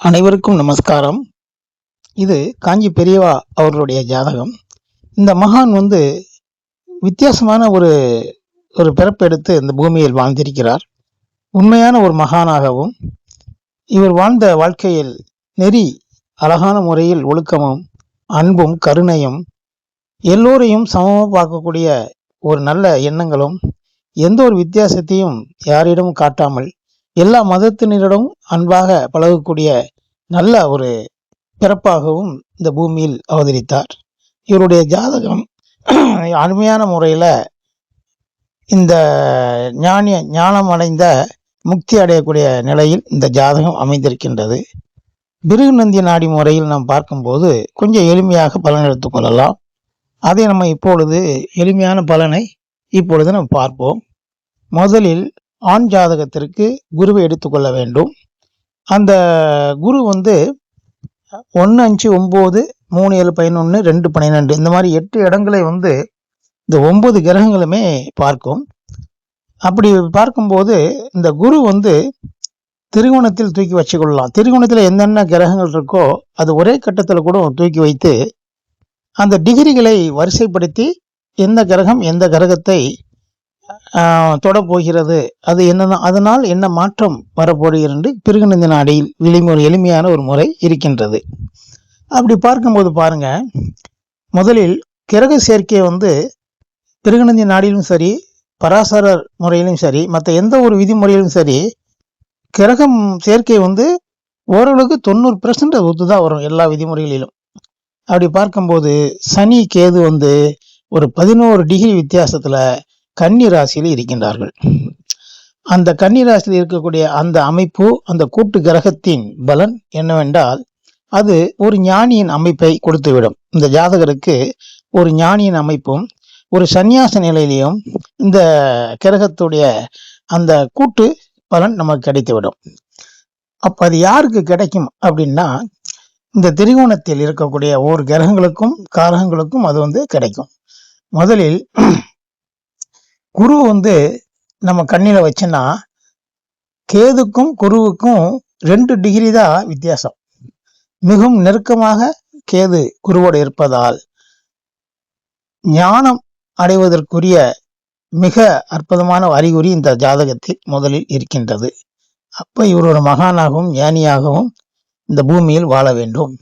அனைவருக்கும் நமஸ்காரம். இது காஞ்சி பெரியவா அவர்களுடைய ஜாதகம். இந்த மகான் வித்தியாசமான ஒரு ஒரு பிறப்பெடுத்து இந்த பூமியில் வாழ்ந்திருக்கிறார். உண்மையான ஒரு மகானாகவும் இவர் வாழ்ந்த வாழ்க்கையில் நெறி அழகான முறையில் ஒழுக்கமும் அன்பும் கருணையும் எல்லோரையும் சமமாக பார்க்கக்கூடிய ஒரு நல்ல எண்ணங்களும் எந்த ஒரு வித்தியாசத்தையும் யாரிடமும் காட்டாமல் எல்லா மதத்தினரிடம் அன்பாக பழகக்கூடிய நல்ல ஒரு பிறப்பாகவும் இந்த பூமியில் அவதரித்தார். இவருடைய ஜாதகம் அருமையான முறையில் இந்த ஞானம் அடைந்த முக்தி அடையக்கூடிய நிலையில் இந்த ஜாதகம் அமைந்திருக்கின்றது. பிருகுநந்தி நாடி முறையில் நாம் பார்க்கும்போது கொஞ்சம் எளிமையாக பலன் எடுத்துக்கொள்ளலாம். அதை நம்ம இப்பொழுது எளிமையான பலனை இப்பொழுது நம்ம பார்ப்போம். முதலில் ஆண் ஜாதகத்திற்கு குருவை எடுத்துக்கொள்ள வேண்டும். அந்த குரு 1, 5, 9, 3, 7, 11, 2, 12 இந்த மாதிரி 8 இடங்களை இந்த 9 கிரகங்களுமே பார்க்கும். அப்படி பார்க்கும்போது இந்த குரு திரிகோணத்தில் தூக்கி வச்சுக்கொள்ளலாம். திரிகோணத்தில் என்னென்ன கிரகங்கள் இருக்கோ அது ஒரே கட்டத்தில் கூட தூக்கி வைத்து அந்த டிகிரிகளை வரிசைப்படுத்தி எந்த கிரகம் எந்த கிரகத்தை தொடப்போகிறது, அது என்ன, அதனால் என்ன மாற்றம் வரப்போகிறது பிருகுநந்தி நாடியில் எளிமையான ஒரு முறை இருக்கின்றது. அப்படி பார்க்கும்போது பாருங்க, முதலில் கிரக சேர்க்கை பிருகுநந்தி நாடியிலும் சரி, பராசரர் முறையிலும் சரி, மற்ற எந்த ஒரு விதிமுறையிலும் சரி, கிரகம் சேர்க்கை ஓரளவுக்கு 90% ஒத்துதான் வரும் எல்லா விதிமுறைகளிலும். அப்படி பார்க்கும்போது சனி கேது ஒரு 11 டிகிரி வித்தியாசத்துல கன்னி ராசியில் இருக்கின்றார்கள். அந்த கன்னி ராசியில் இருக்கக்கூடிய அந்த அமைப்பு, அந்த கூட்டு கிரகத்தின் பலன் என்னவென்றால் அது ஒரு ஞானியின் அமைப்பை கொடுத்துவிடும். இந்த ஜாதகருக்கு ஒரு ஞானியின் அமைப்பும் ஒரு சந்நியாச நிலையிலையும் இந்த கிரகத்துடைய அந்த கூட்டு பலன் நமக்கு கிடைத்துவிடும். அப்ப அது யாருக்கு கிடைக்கும் அப்படின்னா, இந்த திரிகோணத்தில் இருக்கக்கூடிய ஒவ்வொரு கிரகங்களுக்கும் காரகங்களுக்கும் அது கிடைக்கும். முதலில் குரு நம்ம கண்ணில வச்சுன்னா கேதுக்கும் குருவுக்கும் 2 டிகிரி தான் வித்தியாசம். மிகவும் நெருக்கமாக கேது குருவோடு இருப்பதால் ஞானம் அடைவதற்குரிய மிக அற்புதமான அறிகுறி இந்த ஜாதகத்தில் முதலில் இருக்கின்றது. அப்ப இவர் ஒரு மகானாகவும் ஞானியாகவும் இந்த பூமியில் வாழ வேண்டும்.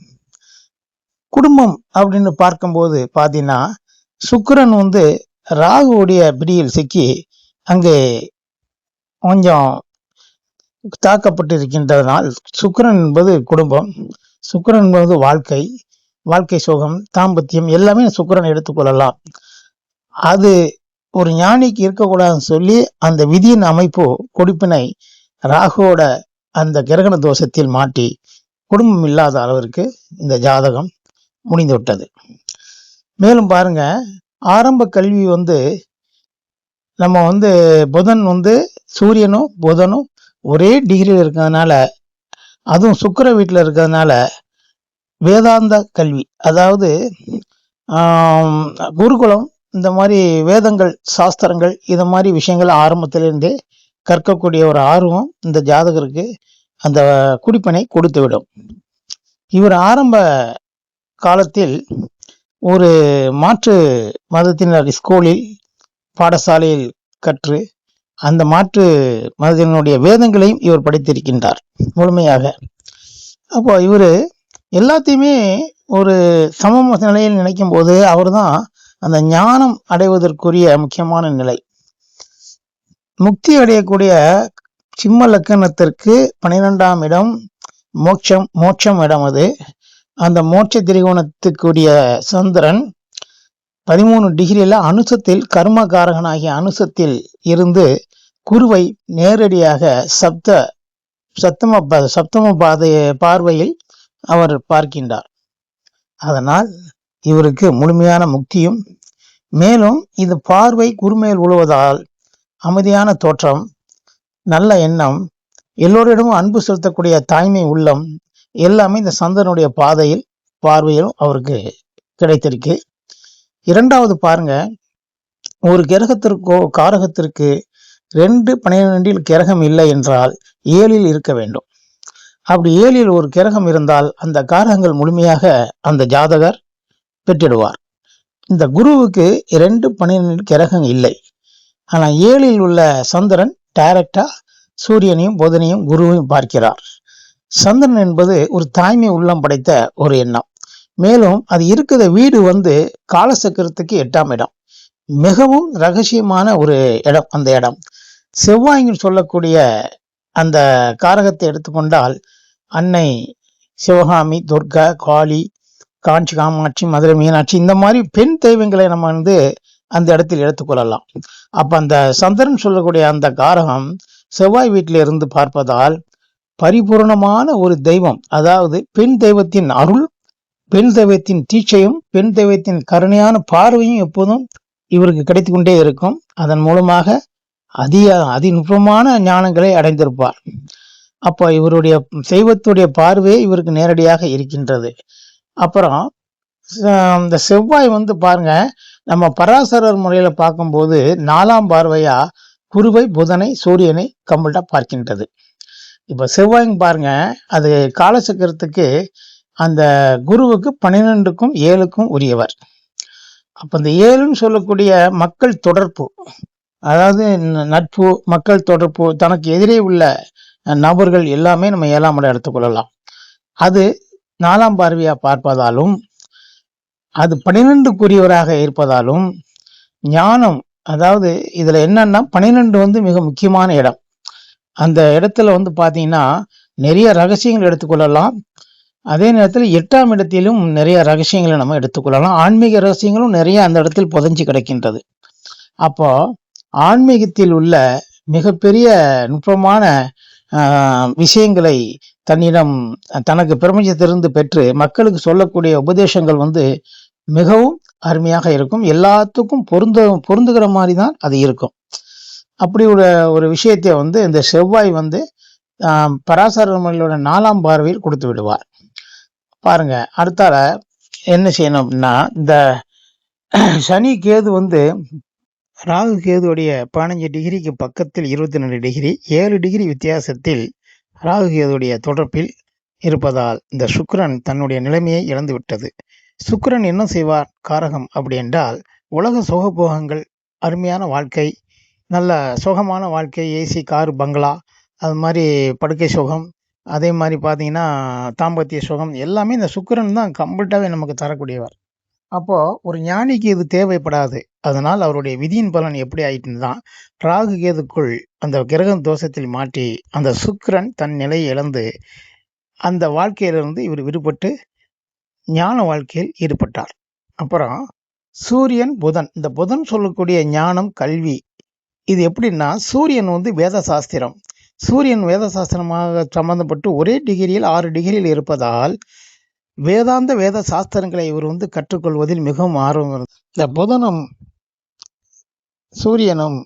குடும்பம் அப்படின்னு பார்க்கும்போது பார்த்தீங்கன்னா, சுக்கிரன் ராகுவுடைய பிடியில் சிக்கி அங்கே கொஞ்சம் தாக்கப்பட்டு இருக்கின்றதனால் சுக்கிரன் என்பது குடும்பம், சுக்கிரன் என்பது வாழ்க்கை சுகம், தாம்பத்தியம் எல்லாமே சுக்கிரன் எடுத்துக்கொள்ளலாம். அது ஒரு ஞானிக்கு இருக்கக்கூடாதுன்னு சொல்லி அந்த விதியின் அமைப்பு கொடுப்பினை ராகுவோட அந்த கிரகண தோஷத்தில் மாட்டி குடும்பம் இல்லாத அளவிற்கு இந்த ஜாதகம் முடிந்து விட்டது. மேலும் பாருங்க, ஆரம்ப கல்வி நம்ம புதன் சூரியனும் புதனும் ஒரே டிகிரியில் இருக்கிறதுனால, அதுவும் சுக்கிர வீட்டில் இருக்கிறதுனால வேதாந்த கல்வி, அதாவது குருகுலம், இந்த மாதிரி வேதங்கள், சாஸ்திரங்கள், இது மாதிரி விஷயங்கள் ஆரம்பத்திலிருந்தே கற்கக்கூடிய ஒரு ஆர்வம் இந்த ஜாதகருக்கு அந்த குடிப்பினை கொடுத்துவிடும். இவர் ஆரம்ப காலத்தில் ஒரு மாற்று மதத்தினர் ஸ்கூலில் பாடசாலையில் கற்று அந்த மாற்று மதத்தினுடைய வேதங்களையும் இவர் படித்திருக்கின்றார் முழுமையாக. அப்போ இவர் எல்லாத்தையுமே ஒரு சம நிலையில் நினைக்கும் போது அவர் தான் அந்த ஞானம் அடைவதற்குரிய முக்கியமான நிலை. முக்தி அடையக்கூடிய சிம்ம லக்கணத்திற்கு 12ஆம் இடம் மோட்சம் இடம். அது அந்த மோட்ச திரிகோணத்துக்குரிய சந்திரன் 13 டிகிரியில அனுசத்தில் கர்மகாரகனாகிய அனுசத்தில் இருந்து குருவை நேரடியாக சப்தம பார்வையில் அவர் பார்க்கின்றார். அதனால் இவருக்கு முழுமையான முக்தியும், மேலும் இது பார்வை குருமேல் உழுவதால் அமைதியான தோற்றம், நல்ல எண்ணம், எல்லோரிடமும் அன்பு செலுத்தக்கூடிய தாய்மை உள்ளம் எல்லாமே இந்த சந்திரனுடைய பார்வையிலும் அவருக்கு கிடைத்திருக்கு. இரண்டாவது பாருங்க, ஒரு கிரகத்திற்கோ காரகத்திற்கு 2, 12 கிரகம் இல்லை என்றால் 7 இருக்க வேண்டும். அப்படி 7ல் ஒரு கிரகம் இருந்தால் அந்த காரகங்கள் முழுமையாக அந்த ஜாதகர் பெற்றிடுவார். இந்த குருவுக்கு 2, 12 கிரகம் இல்லை. ஆனா 7ல் உள்ள சந்திரன் டைரக்டா சூரியனையும் புதனையும் குருவையும் பார்க்கிறார். சந்திரன் என்பது ஒரு தாய்மை உள்ளம் படைத்த ஒரு எண்ணம். மேலும் அது இருக்கிற வீடு காலசக்கரத்துக்கு 8ஆம் இடம். மிகவும் ரகசியமான ஒரு இடம் அந்த இடம். செவ்வாய்ன்னு சொல்லக்கூடிய அந்த காரகத்தை எடுத்துக்கொண்டால் அன்னை சிவகாமி, துர்கா, காளி, காஞ்சி காமாட்சி, மதுரை மீனாட்சி, இந்த மாதிரி பெண் தெய்வங்களை நம்ம அந்த இடத்தில் எடுத்துக்கொள்ளலாம். அப்ப அந்த சந்திரன் சொல்லக்கூடிய அந்த காரகம் செவ்வாய் வீட்டில இருந்து பார்ப்பதால் பரிபூர்ணமான ஒரு தெய்வம், அதாவது பெண் தெய்வத்தின் அருள், பெண் தெய்வத்தின் தீட்சையும், பெண் தெய்வத்தின் கருணையான பார்வையும் எப்போதும் இவருக்கு கிடைத்து கொண்டே இருக்கும். அதன் மூலமாக அதிநுட்பமான ஞானங்களை அடைந்திருப்பார். அப்ப இவருடைய தெய்வத்துடைய பார்வையே இவருக்கு நேரடியாக இருக்கின்றது. அப்புறம் இந்த செவ்வாய் பாருங்க, நம்ம பராசரர் முறையில பார்க்கும்போது 4ஆம் பார்வையா குருவை, புதனை, சூரியனை கம்ப்ளீட்டா பார்க்கின்றது. இப்ப செவ்வாய் பாருங்க, அது காலசக்கரத்துக்கு அந்த குருவுக்கு 12க்கும் 7க்கும் உரியவர். அப்ப இந்த 7ன்னு சொல்லக்கூடிய மக்கள் தொடர்பு, அதாவது நட்பு, மக்கள் தொடர்பு, தனக்கு எதிரே உள்ள நபர்கள் எல்லாமே நம்ம 7ஆம் இடம் எடுத்துக்கொள்ளலாம். அது 4ஆம் பார்வையா பார்ப்பதாலும், அது 12க்குரியவராக இருப்பதாலும் ஞானம், அதாவது இதுல என்னன்னா 12 மிக முக்கியமான இடம். அந்த இடத்துல பாத்தீங்கன்னா நிறைய ரகசியங்கள் எடுத்துக்கொள்ளலாம். அதே நேரத்தில் 8ஆம் இடத்திலும் நிறைய ரகசியங்களை நம்ம எடுத்துக்கொள்ளலாம். ஆன்மீக ரகசியங்களும் நிறைய அந்த இடத்தில் புதைஞ்சு கிடக்கின்றது. அப்போ ஆன்மீகத்தில் உள்ள மிகப்பெரிய நுட்பமான விஷயங்களை தன்னிடம், தனக்கு பிரபஞ்சத்திலிருந்து பெற்று மக்களுக்கு சொல்லக்கூடிய உபதேசங்கள் மிகவும் அருமையாக இருக்கும். எல்லாத்துக்கும் பொருந்துகிற மாதிரி தான் அது இருக்கும். அப்படி ஒரு விஷயத்தை இந்த செவ்வாய் பராசர முறையோட 4ஆம் பார்வையில் கொடுத்து விடுவார். பாருங்க, அடுத்தால என்ன செய்யணும் அப்படின்னா, இந்த சனி கேது ராகு கேதுடைய 15 டிகிரிக்கு பக்கத்தில் 22 டிகிரி, 7 டிகிரி வித்தியாசத்தில் ராகு கேதுடைய தொடர்பில் இருப்பதால் இந்த சுக்கிரன் தன்னுடைய நிலைமையை இழந்து விட்டது. சுக்கிரன் என்ன செய்வார் காரகம் அப்படி என்றால், உலக சுகபோகங்கள், அருமையான வாழ்க்கை, நல்ல சுகமான வாழ்க்கை, ஏசி, காரு, பங்களா, அது மாதிரி படுக்கை சுகம், அதே மாதிரி பார்த்தீங்கன்னா தாம்பத்திய சுகம், எல்லாமே இந்த சுக்கிரன் தான் கம்ப்ளீட்டாகவே நமக்கு தரக்கூடியவர். அப்போ ஒரு ஞானிக்கு இது தேவைப்படாது. அதனால் அவருடைய விதியின் பலன் எப்படி ஆயிட்டுன்னா, ராகு கேதுக்குள் அந்த கிரகம் தோஷத்தில் மாட்டி அந்த சுக்கிரன் தன் நிலையை இழந்து அந்த வாழ்க்கையிலிருந்து இவர் விடுபட்டு ஞான வாழ்க்கையில் ஈடுபட்டார். அப்புறம் சூரியன், புதன், இந்த புதன் சொல்லக்கூடிய ஞானம், கல்வி, இது எப்படின்னா, சூரியன் வேத சாஸ்திரம். சூரியன் வேத சாஸ்திரமாக சம்பந்தப்பட்டு ஒரே டிகிரியில் 6 டிகிரியில் இருப்பதால் வேதாந்த வேத சாஸ்திரங்களை இவர் கற்றுக்கொள்வதில் மிகவும் ஆர்வம் இருந்தது. இந்த புதனும் சூரியனும்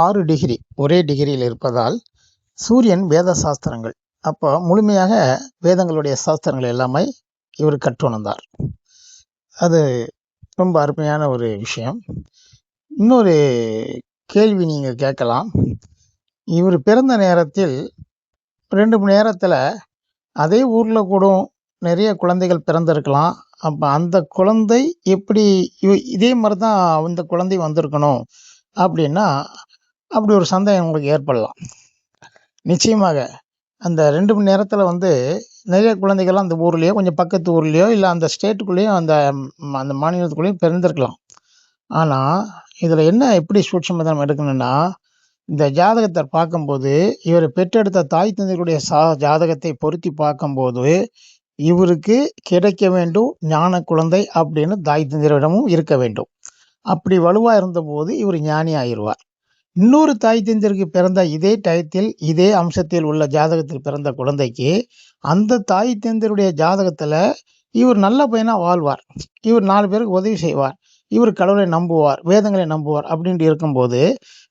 6 டிகிரி ஒரே டிகிரியில் இருப்பதால் சூரியன் வேத சாஸ்திரங்கள், அப்போ முழுமையாக வேதங்களுடைய சாஸ்திரங்கள் எல்லாமே இவர் கற்றுணர்ந்தார். அது ரொம்ப அருமையான ஒரு விஷயம். இன்னொரு கேள்வி நீங்க கேட்கலாம். இவர் பிறந்த நேரத்தில் 2 மணி நேரத்தில் அதே ஊரில் கூட நிறைய குழந்தைகள் பிறந்திருக்கலாம். அப்போ அந்த குழந்தை எப்படி இதே மாதிரி தான் அந்த குழந்தை வந்திருக்கணும் அப்படின்னா, அப்படி ஒரு சந்தேகம் உங்களுக்கு ஏற்படலாம். நிச்சயமாக அந்த 2 மணி நேரத்தில் நிறைய குழந்தைகள்லாம் அந்த ஊர்லேயோ, கொஞ்சம் பக்கத்து ஊர்லேயோ, இல்லை அந்த ஸ்டேட்டுக்குள்ளேயும், அந்த மாநிலத்துக்குள்ளேயும் பிறந்திருக்கலாம். ஆனால் இதில் என்ன எப்படி சூட்சமத்தை நம்ம எடுக்கணும்னா, இந்த ஜாதகத்தை பார்க்கும்போது, இவர் பெற்றெடுத்த தாய் தந்தையுடைய ஜாதகத்தை பொருத்தி பார்க்கும்போது, இவருக்கு கிடைக்க வேண்டும் ஞான குழந்தை அப்படின்னு தாய் தந்தையரிடமும் இருக்க வேண்டும். அப்படி வலுவா இருந்தபோது இவர் ஞானி ஆயிடுவார். இன்னொரு தாய் தந்தையருக்கு பிறந்த இதே டயத்தில், இதே அம்சத்தில் உள்ள ஜாதகத்தில் பிறந்த குழந்தைக்கு அந்த தாய் தந்தையருடைய ஜாதகத்துல இவர் நல்ல பையனா வாழ்வார், இவர் 4 பேருக்கு உதவி செய்வார், இவர் கடவுளை நம்புவார், வேதங்களை நம்புவார் அப்படின்ட்டு இருக்கும்போது,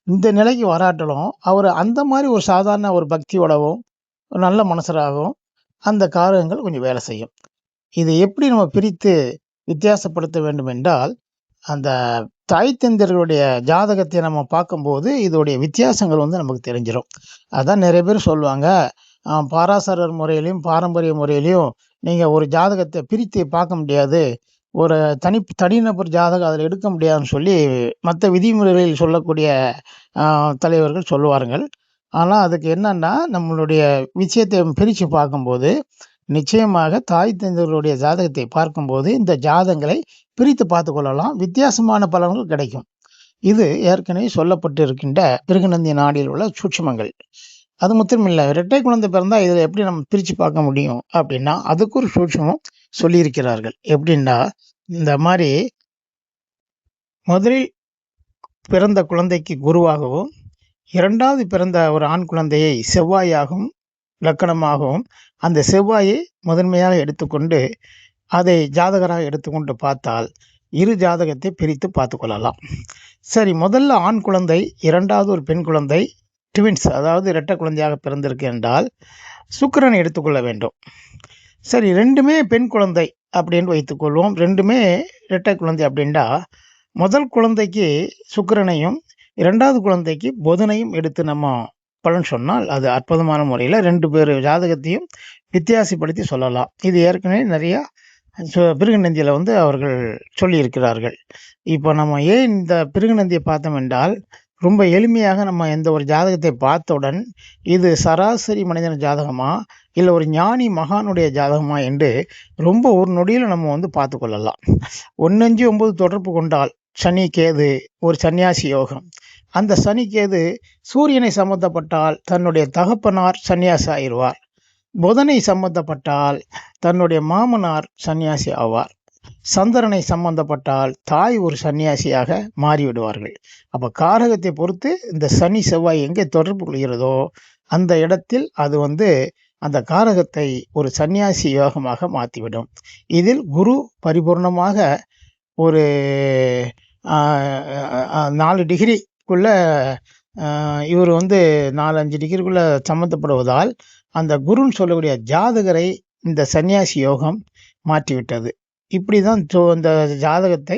இந்த நிலைக்கு வராட்டலும் அவர் அந்த மாதிரி ஒரு சாதாரண ஒரு பக்தியோடவும் ஒரு நல்ல மனசராகவும் அந்த காரகங்கள் கொஞ்சம் வேலை செய்யும். இதை எப்படி நம்ம பிரித்து வித்தியாசப்படுத்த வேண்டும் என்றால், அந்த தாய் தந்தையர்களுடைய ஜாதகத்தை நம்ம பார்க்கும்போது இதோடைய வித்தியாசங்கள் நமக்கு தெரிஞ்சிடும். அதான் நிறைய பேர் சொல்லுவாங்க, பாராசரர் முறையிலையும் பாரம்பரிய முறையிலையும் நீங்கள் ஒரு ஜாதகத்தை பிரித்து பார்க்க முடியாது, ஒரு தனிநபர் ஜாதகம் அதில் எடுக்க முடியாதுன்னு சொல்லி மற்ற விதிமுறைகளில் சொல்லக்கூடிய தலைவர்கள் சொல்லுவார்கள். ஆனால் அதுக்கு என்னன்னா, நம்மளுடைய விஷயத்தை பிரித்து பார்க்கும்போது நிச்சயமாக தாய் தந்தையர்களுடைய ஜாதகத்தை பார்க்கும்போது இந்த ஜாதகங்களை பிரித்து பார்த்து கொள்ளலாம், வித்தியாசமான பலன்கள் கிடைக்கும். இது ஏற்கனவே சொல்லப்பட்டு இருக்கின்ற பிருகுநந்தி நாடியில் உள்ள சூட்சுமங்கள். அது மட்டும் இல்லை, இரட்டை குழந்தை பிறந்தால் இதில் எப்படி நம்ம பிரித்து பார்க்க முடியும் அப்படின்னா அதுக்கு ஒரு சூட்சுமம் சொல்லியிருக்கிறார்கள். எப்படின்னா, இந்த மாதிரி முதலில் பிறந்த குழந்தைக்கு குருவாகவும், இரண்டாவது பிறந்த ஒரு ஆண் குழந்தையை செவ்வாயாகவும் லக்கணமாகவும், அந்த செவ்வாயை முதன்மையாக எடுத்துக்கொண்டு அதை ஜாதகராக எடுத்துக்கொண்டு பார்த்தால் இரு ஜாதகத்தை பிரித்து பார்த்து கொள்ளலாம். சரி, முதல்ல ஆண் குழந்தை, இரண்டாவது ஒரு பெண் குழந்தை, ட்வின்ஸ் அதாவது இரட்டை குழந்தையாக பிறந்திருக்கு என்றால் சுக்கிரனை எடுத்துக்கொள்ள வேண்டும். சரி, ரெண்டுமே பெண் குழந்தை அப்படின்னு வைத்துக்கொள்வோம், ரெண்டுமே இரட்டை குழந்தை அப்படின்டா முதல் குழந்தைக்கு சுக்கிரனையும் இரண்டாவது குழந்தைக்கு புதனையும் எடுத்து நம்ம பலன் சொன்னால் அது அற்புதமான முறையில் ரெண்டு பேர் ஜாதகத்தையும் வித்தியாசப்படுத்தி சொல்லலாம். இது ஏற்கனவே நிறையா பிருகுநந்தியில் அவர்கள் சொல்லியிருக்கிறார்கள். இப்போ நம்ம ஏன் இந்த பிருகுநந்தியை பார்த்தோம் என்றால், ரொம்ப எளிமையாக நம்ம எந்த ஒரு ஜாதகத்தை பார்த்தவுடன் இது சராசரி மனிதன் ஜாதகமா இல்லை ஒரு ஞானி மகானுடைய ஜாதகமா என்று ரொம்ப ஒரு நொடியில் நம்ம பார்த்து கொள்ளலாம். 1-5-9 தொடர்பு கொண்டால் சனி கேது ஒரு சன்னியாசி யோகம். அந்த சனி கேது சூரியனை சம்பந்தப்பட்டால் தன்னுடைய தகப்பனார் சன்னியாசி ஆயிடுவார், புதனை சம்பந்தப்பட்டால் தன்னுடைய மாமனார் சன்னியாசி ஆவார், சந்திரனை சம்பந்தப்பட்டால் தாய் ஒரு சன்னியாசியாக மாறிவிடுவார்கள். அப்போ காரகத்தை பொறுத்து இந்த சனி செவ்வாய் எங்கே தொடர்பு கொள்கிறதோ அந்த இடத்தில் அது அந்த காரகத்தை ஒரு சன்னியாசி யோகமாக மாற்றிவிடும். இதில் குரு பரிபூர்ணமாக ஒரு 4 டிகிரிக்குள்ள இவர் 4-5 டிகிரிக்குள்ள சம்மந்தப்படுவதால் அந்த குருன்னு சொல்லக்கூடிய ஜாதகரை இந்த சன்னியாசி யோகம் மாற்றிவிட்டது. இப்படி தான் இந்த ஜாதகத்தை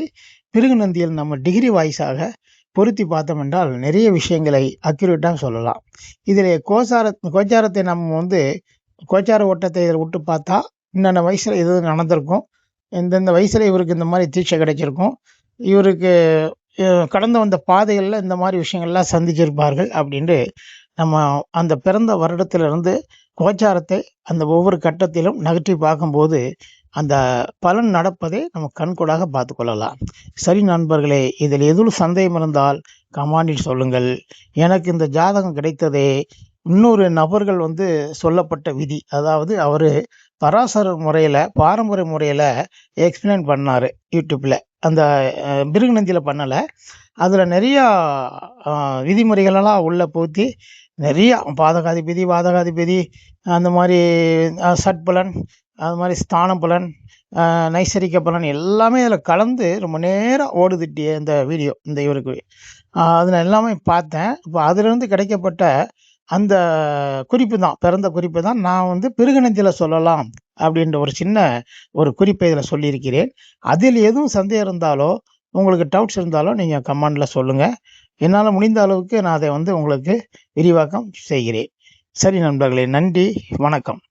பிருகுநந்தியில் நம்ம டிகிரி வாய்ஸாக பொருத்தி பார்த்தோம் என்றால் நிறைய விஷயங்களை அக்யூரேட்டாக சொல்லலாம். இதில் கோச்சாரத்தை நம்ம கோச்சார ஓட்டத்தை இதில் விட்டு பார்த்தா இன்னென்ன வயசில் இது நடந்திருக்கும், இந்தந்த வயசில் இவருக்கு இந்த மாதிரி தீட்சை கிடைச்சிருக்கும், இவருக்கு கடந்து வந்த பாதைகளில் இந்த மாதிரி விஷயங்கள்லாம் சந்திச்சிருப்பார்கள் அப்படின்ட்டு நம்ம அந்த பிறந்த வருடத்திலிருந்து கோச்சாரத்தை அந்த ஒவ்வொரு கட்டத்திலும் நகர்த்தி பார்க்கும்போது அந்த பலன் நடப்பதை நம்ம கண்கூடாக பார்த்து கொள்ளலாம். சரி நண்பர்களே, இதில் எதுவும் சந்தேகம் இருந்தால் கமெண்டில் சொல்லுங்கள். எனக்கு இந்த ஜாதகம் கிடைத்ததே இன்னொரு நபர்கள் சொல்லப்பட்ட விதி, அதாவது அவர் பராசரர் முறையில் பாரம்பரிய முறையில் எக்ஸ்பிளைன் பண்ணார் யூடியூப்பில், அந்த பிருகுநந்தியில் பண்ணலை. அதில் நிறையா விதிமுறைகளெல்லாம் உள்ள போற்றி நிறையா பாதகாதிபதி வாதகாதிபதி அந்த மாதிரி சட்பலன், அது மாதிரி ஸ்தான பலன், நைசரிக பலன் எல்லாமே அதில் கலந்து ரொம்ப நேரம் ஓடுதிட்டிய இந்த வீடியோ இந்த இவருக்கு அதில் எல்லாமே பார்த்தேன். இப்போ அதிலிருந்து கிடைக்கப்பட்ட அந்த குறிப்பு தான், பிறந்த குறிப்பு தான் நான் பிருகுநந்தியில் சொல்லலாம் அப்படின்ற ஒரு சின்ன ஒரு குறிப்பை இதில் சொல்லியிருக்கிறேன். அதில் எதுவும் சந்தேகம் இருந்தாலோ உங்களுக்கு டவுட்ஸ் இருந்தாலும் நீங்கள் கமெண்டில் சொல்லுங்கள். என்னால் முடிந்த அளவுக்கு நான் அதை உங்களுக்கு விரிவாக்கம் செய்கிறேன். சரி நண்பர்களே, நன்றி, வணக்கம்.